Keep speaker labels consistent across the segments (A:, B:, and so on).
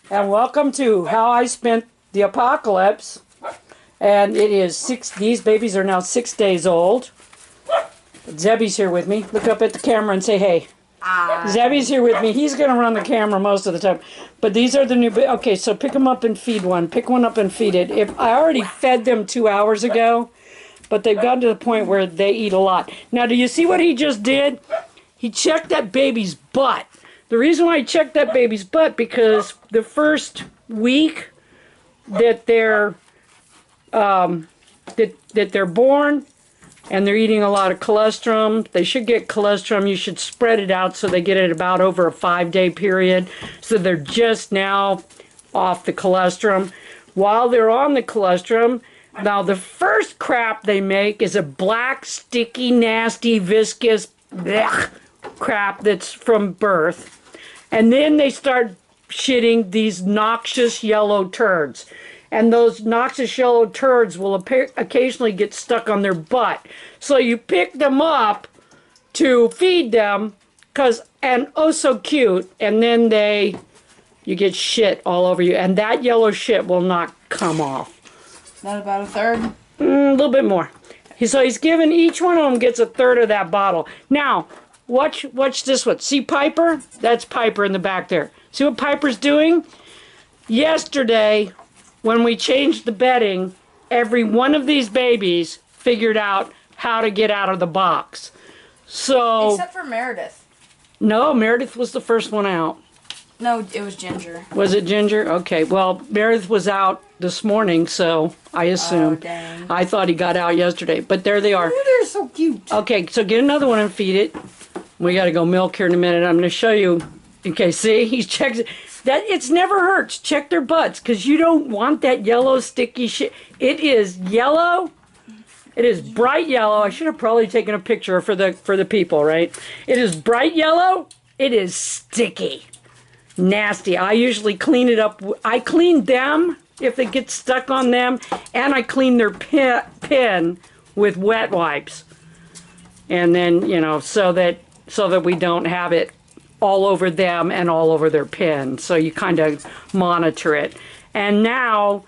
A: And welcome to How I Spent the Apocalypse. And it is these babies are now 6 days old. Zebby's here with me. Look up at the camera and say hey. Zebby's here with me. He's going to run the camera most of the time. But these are the new... Okay, so pick them up and feed one. Pick one up and feed it. I already fed them 2 hours ago, but they've gotten to the point where they eat a lot. Now, do you see what he just did? He checked that baby's butt. The reason why I checked that baby's butt, because the first week that they're born and they're eating a lot of colostrum, they should get colostrum. You should spread it out so they get it about over a 5-day period. So they're just now off the colostrum. While they're on the colostrum, now the first crap they make is a black, sticky, nasty, viscous blech, crap that's from birth. And then they start shitting these noxious yellow turds. And those noxious yellow turds will occasionally get stuck on their butt. So you pick them up to feed them, and oh so cute, and then you get shit all over you. And that yellow shit will not come off.
B: Not about a third?
A: A little bit more. So he's given, each one of them gets a third of that bottle. Now, watch this one. See Piper? That's Piper in the back there. See what Piper's doing? Yesterday, when we changed the bedding, every one of these babies figured out how to get out of the box. So...
B: Except for Meredith.
A: No, Meredith was the first one out.
B: No, it was Ginger.
A: Was it Ginger? Okay, well, Meredith was out this morning, so I assume.
B: Oh, dang.
A: I thought he got out yesterday, but there they are.
B: Oh, they're so cute.
A: Okay, so get another one and feed it. We got to go milk here in a minute. I'm going to show you. Okay, see? He's checked it. It's never hurts. Check their butts, because you don't want that yellow, sticky shit. It is yellow. It is bright yellow. I should have probably taken a picture for the people, right? It is bright yellow. It is sticky. Nasty. I usually clean it up. I clean them if it gets stuck on them, and I clean their pin with wet wipes. And then, you know, so that we don't have it all over them and all over their pin. So you kind of monitor it. And now,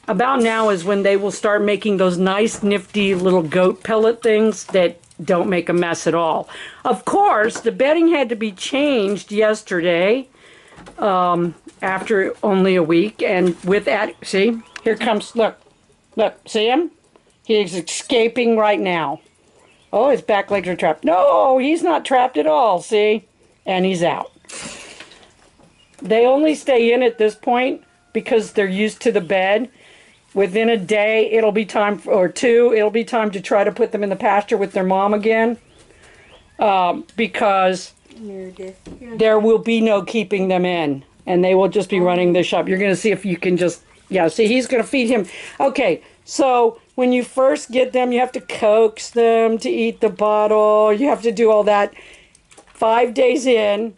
A: about now is when they will start making those nice, nifty little goat pellet things that don't make a mess at all. Of course, the bedding had to be changed yesterday, after only a week. And with that, see, here comes, look, see him? He's escaping right now. Oh, his back legs are trapped. No, he's not trapped at all, see? And he's out. They only stay in at this point because they're used to the bed. Within a day, it'll be time, or two, it'll be time to try to put them in the pasture with their mom again. Because there will be no keeping them in. And they will just be running the shop. You're going to see if you can just, yeah, see, he's going to feed him. Okay, so when you first get them, you have to coax them to eat the bottle. You have to do all that. 5 days in,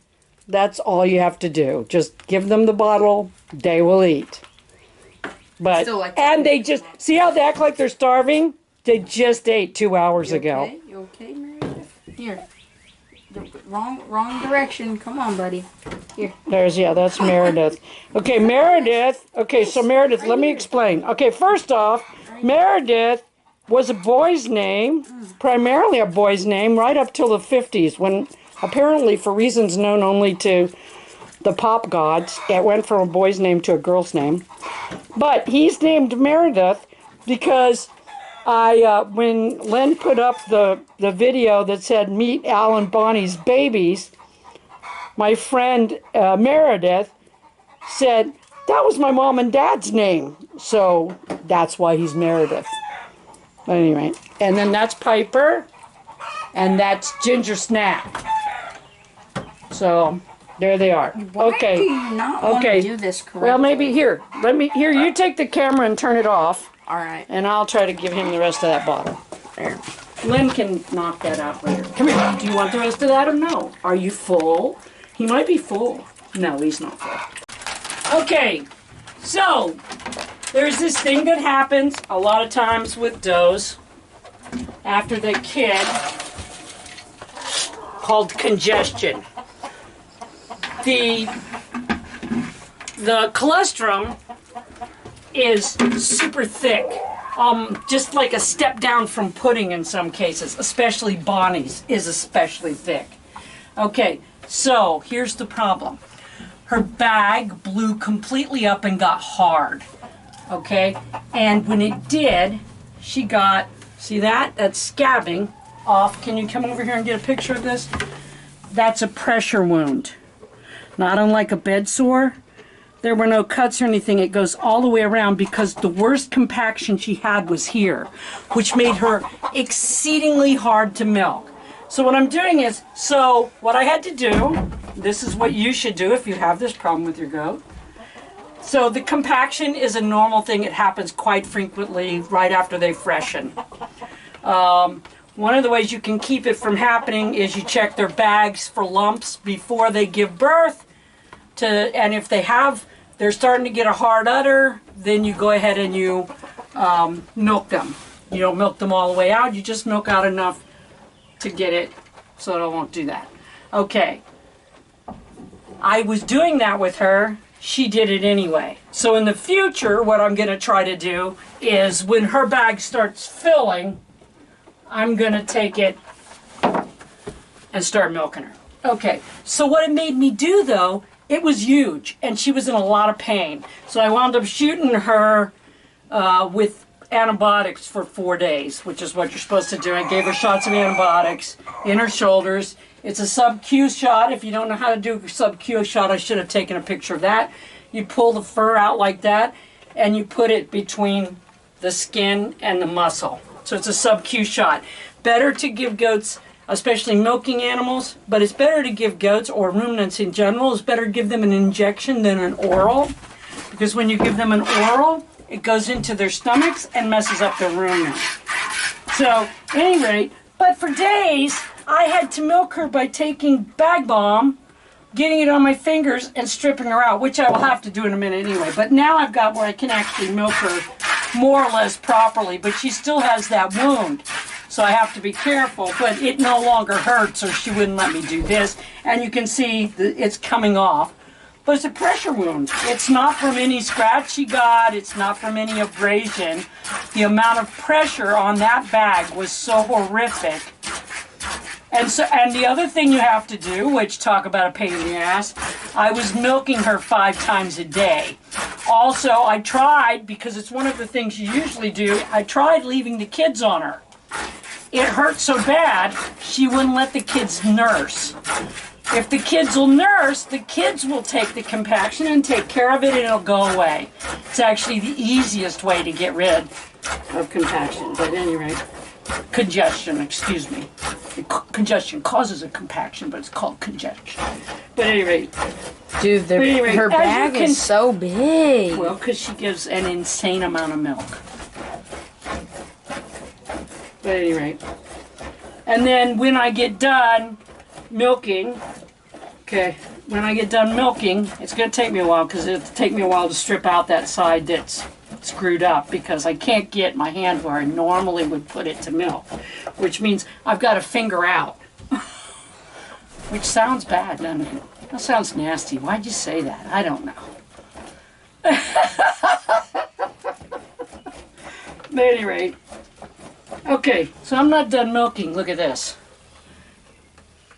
A: that's all you have to do. Just give them the bottle, they will eat. But and they just, see how they act like they're starving? They just ate 2 hours ago.
B: Okay? You okay, Meredith? Here. Wrong direction. Come on, buddy. Here.
A: That's Meredith. Okay, Meredith. Okay, so Meredith, let me explain. Okay, first off, Meredith was a boy's name, primarily a boy's name, right up till the 50s, when apparently for reasons known only to the pop gods, it went from a boy's name to a girl's name. But he's named Meredith because when Lynn put up the video that said, "Meet Al and Bonnie's babies," my friend Meredith said, that was my mom and dad's name. So that's why he's Meredith. Anyway, and then that's Piper, and that's Ginger Snap. So there they are.
B: Why
A: Okay.
B: do you not want to do this correctly?
A: Well, maybe here. You take the camera and turn it off.
B: All right.
A: And I'll try to give him the rest of that bottle. There. Lynn can knock that out later. Come here. Do you want the rest of that or no? Are you full? He might be full. No, he's not full. Okay. So, there's this thing that happens a lot of times with does after the kid called congestion. the colostrum is super thick. Just like a step down from pudding in some cases, especially Bonnie's is especially thick. Okay, so here's the problem. Her bag blew completely up and got hard. Okay, and when it did, she got, see that? That's scabbing off. Can you come over here and get a picture of this? That's a pressure wound. Not unlike a bed sore. There were no cuts or anything. It goes all the way around because the worst compaction she had was here, which made her exceedingly hard to milk. So what I'm doing is, so what I had to do, this is what you should do if you have this problem with your goat. So the compaction is a normal thing. It happens quite frequently right after they freshen. One of the ways you can keep it from happening is you check their bags for lumps before they give birth. And if they're starting to get a hard udder, then you go ahead and you milk them. You don't milk them all the way out. You just milk out enough to get it so it won't do that. Okay. I was doing that with her. She did it anyway. So in the future, what I'm going to try to do is when her bag starts filling, I'm going to take it and start milking her. Okay, so what it made me do though, it was huge and she was in a lot of pain. So I wound up shooting her with antibiotics for 4 days, which is what you're supposed to do. I gave her shots of antibiotics in her shoulders. It's a sub-Q shot. If you don't know how to do a sub-Q shot, I should have taken a picture of that. You pull the fur out like that and you put it between the skin and the muscle. So it's a sub-Q shot. Better to give goats, especially milking animals, but it's better to give goats or ruminants in general, it's better to give them an injection than an oral. Because when you give them an oral, it goes into their stomachs and messes up their rumen. So, at any rate, but for days, I had to milk her by taking bag balm, getting it on my fingers, and stripping her out, which I will have to do in a minute anyway. But now I've got where I can actually milk her more or less properly, but she still has that wound. So I have to be careful, but it no longer hurts, or she wouldn't let me do this. And you can see that it's coming off. But it's a pressure wound. It's not from any scratch she got. It's not from any abrasion. The amount of pressure on that bag was so horrific. And the other thing you have to do, which talk about a pain in the ass, I was milking her 5 times a day. Also, I tried, because it's one of the things you usually do, I tried leaving the kids on her. It hurt so bad, she wouldn't let the kids nurse. If the kids will nurse, the kids will take the compaction and take care of it and it'll go away. It's actually the easiest way to get rid of compaction. But at any rate, congestion, excuse me. Congestion causes a compaction, but it's called congestion. But at any rate.
B: Dude, her bag is so big.
A: Well, because she gives an insane amount of milk. But at any rate. And then when I get done milking, when I get done milking, it's going to take me a while because it'll take me a while to strip out that side that's screwed up because I can't get my hand where I normally would put it to milk, which means I've got to finger out, which sounds bad, doesn't it? That sounds nasty. Why'd you say that? I don't know. But at any rate, okay, so I'm not done milking. Look at this.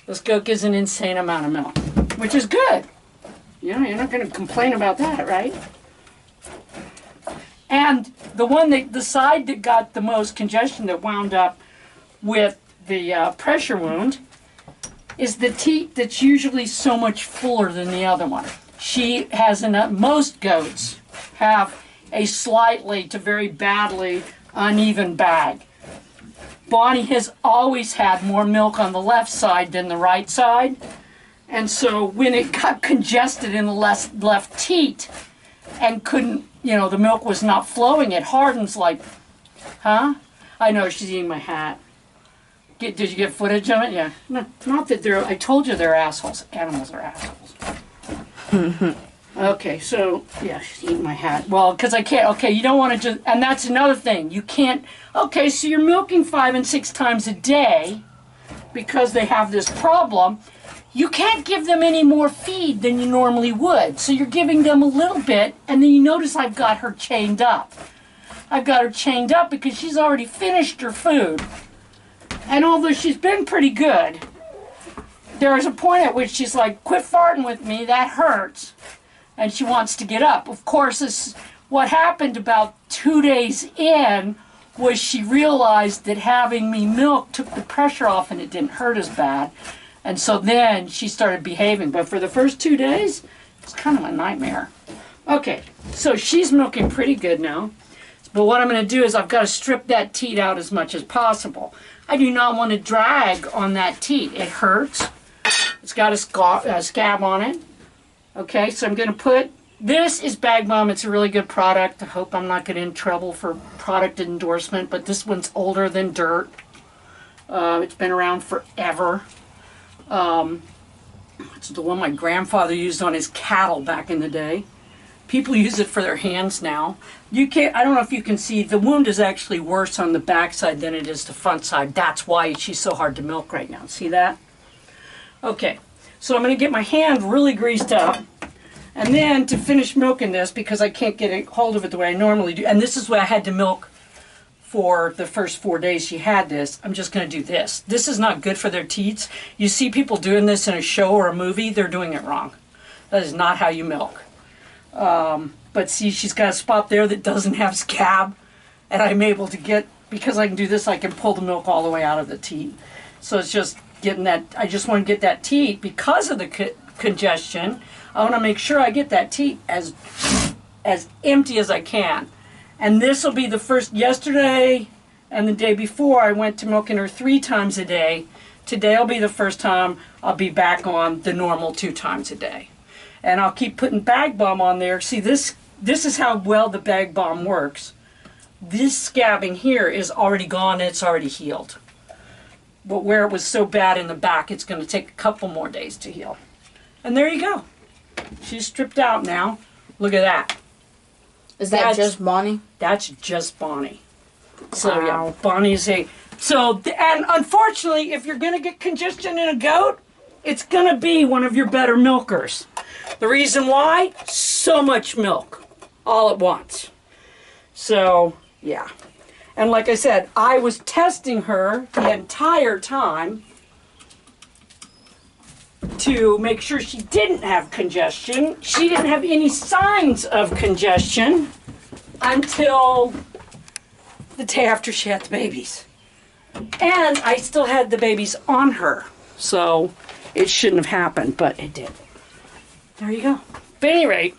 A: This goat gives an insane amount of milk, which is good. You know, you're not going to complain about that, right? And the side that got the most congestion, that wound up with the pressure wound, is the teat that's usually so much fuller than the other one. She has most goats have a slightly to very badly uneven bag. Bonnie has always had more milk on the left side than the right side. And so when it got congested in the left teat and couldn't, the milk was not flowing, it hardens like, huh? I know, she's eating my hat. Did you get footage of it? Yeah. No, not that I told you they're assholes. Animals are assholes. Okay, so, yeah, she's eating my hat. Well, because I can't, okay, you don't want to just, and that's another thing. You can't, okay, so you're milking 5 and 6 times a day because they have this problem. you can't give them any more feed than you normally would. So you're giving them a little bit, and then you notice I've got her chained up. I've got her chained up because she's already finished her food. And although she's been pretty good, there is a point at which she's like, quit farting with me, that hurts. And she wants to get up. Of course, what happened about 2 days in was she realized that having me milk took the pressure off and it didn't hurt as bad. And so then she started behaving. But for the first 2 days, it's kind of a nightmare. Okay, so she's milking pretty good now. But what I'm going to do is I've got to strip that teat out as much as possible. I do not want to drag on that teat. It hurts. It's got a scab on it. Okay, so I'm going to put, this is Bag Balm. It's a really good product. I hope I'm not getting in trouble for product endorsement, but this one's older than dirt. It's been around forever. It's the one my grandfather used on his cattle back in the day. People use it for their hands now. You can't, I don't know if you can see, the wound is actually worse on the back side than it is the front side. That's why she's so hard to milk right now. See that? Okay, so I'm going to get my hand really greased up. And then to finish milking this, because I can't get a hold of it the way I normally do, and this is what I had to milk for the first 4 days she had this, I'm just going to do this. This is not good for their teats. You see people doing this in a show or a movie, they're doing it wrong. That is not how you milk. But see, she's got a spot there that doesn't have scab, and I'm able to get, because I can do this, I can pull the milk all the way out of the teat. So it's just getting that, I just want to get that teat, because of the congestion, I want to make sure I get that teat as empty as I can. And this will be the first, yesterday and the day before, I went to milking her 3 times a day. Today will be the first time I'll be back on the normal 2 times a day. And I'll keep putting Bag Balm on there. See, this is how well the Bag Balm works. This scabbing here is already gone and it's already healed. But where it was so bad in the back, it's going to take a couple more days to heal. And there you go. She's stripped out now. Look at that.
B: Is that just Bonnie?
A: That's just Bonnie. So
B: Wow.
A: yeah, Bonnie's a... So, and unfortunately, if you're going to get congestion in a goat, it's going to be one of your better milkers. The reason why? So much milk all at once. So, yeah. And like I said, I was testing her the entire time to make sure she didn't have congestion. She didn't have any signs of congestion until the day after she had the babies. And I still had the babies on her. So it shouldn't have happened, but it did. There you go. But at any rate,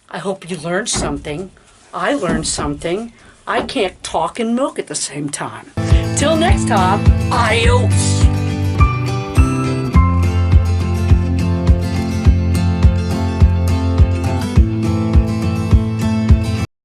A: I hope you learned something. I learned something. I can't talk and milk at the same time. Till next time, adios.